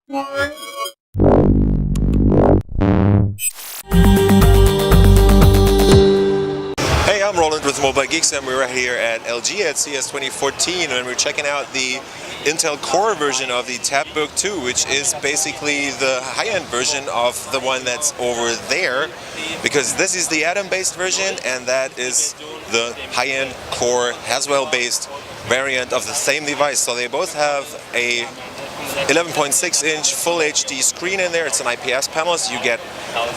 Hey, I'm Roland with Mobile Geeks, and we're here at LG at CES 2014, and we're checking out the Intel Core version of the Tabbook 2, which is basically the high-end version of the one that's over there, because this is the Atom-based version, and that is the high-end Core Haswell-based variant of the same device. So they both have a 11.6-inch Full HD screen in there. It's an IPS panel, so you get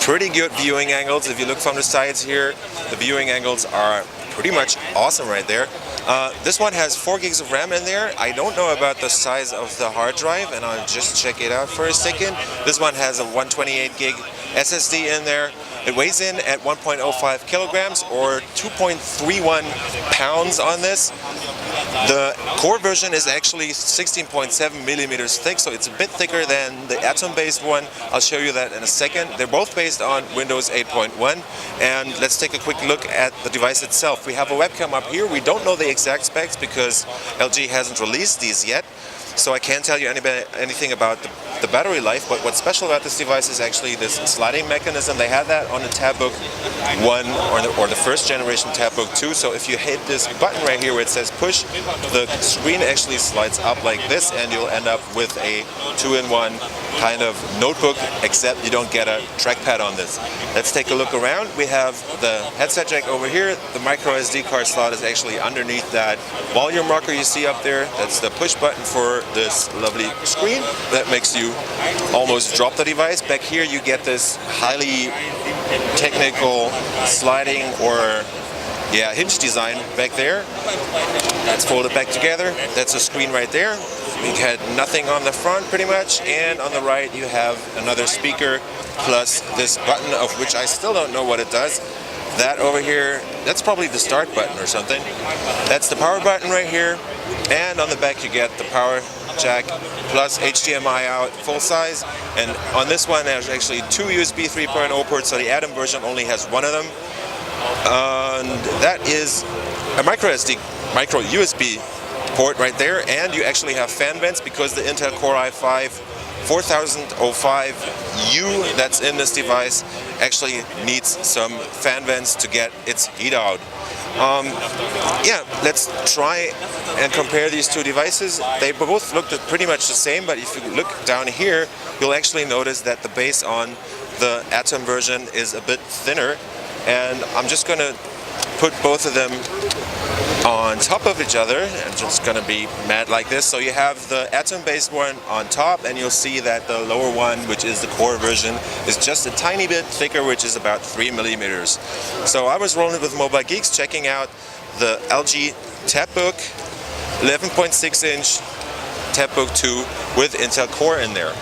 pretty good viewing angles. If you look from the sides here, the viewing angles are pretty much awesome right there. This one has 4 gigs of RAM in there. I don't know about the size of the hard drive, and I'll just check it out for a second. This one has a 128 gig SSD in there. It weighs in at 1.05 kilograms or 2.31 pounds on this. The Core version is actually 16.7 millimeters thick, so it's a bit thicker than the Atom-based one. I'll show you that in a second. They're both based on Windows 8.1, and let's take a quick look at the device itself. We have a webcam up here. We don't know the exact specs because LG hasn't released these yet, so I can't tell you anything about the battery life, but what's special about this device is actually this sliding mechanism. They had that on the Tabbook 1 or the first generation Tabbook 2, so if you hit this button right here where it says push, the screen actually slides up like this, and you'll end up with a 2-in-1 kind of notebook, except you don't get a trackpad on this. Let's take a look around. We have the headset jack over here. The micro SD card slot is actually underneath that volume rocker you see up there. That's the push button for this lovely screen that makes you almost drop the device. Back here you get this highly technical sliding or hinge design back there. Let's fold it back together. That's a screen right there. You had nothing on the front pretty much, and on the right you have another speaker plus this button, of which I still don't know what it does. That over here, that's probably the start button or something. That's the power button right here, and on the back you get the power jack plus HDMI out full size, and on this one there's actually 2 USB 3.0 ports, so the Atom version only has one of them. And that is a micro USB port right there, and you actually have fan vents because the Intel Core i5 4005U that's in this device actually needs some fan vents to get its heat out. Let's try and compare these two devices. They both look pretty much the same, but if you look down here, you'll actually notice that the base on the Atom version is a bit thinner, and I'm just going to put both of them on top of each other. I'm just going to be mad like this. So you have the Atom-based one on top, and you'll see that the lower one, which is the Core version, is just a tiny bit thicker, which is about 3 millimeters. So I was rolling with Mobile Geeks, checking out the LG Tabbook 11.6-inch Tabbook 2 with Intel Core in there.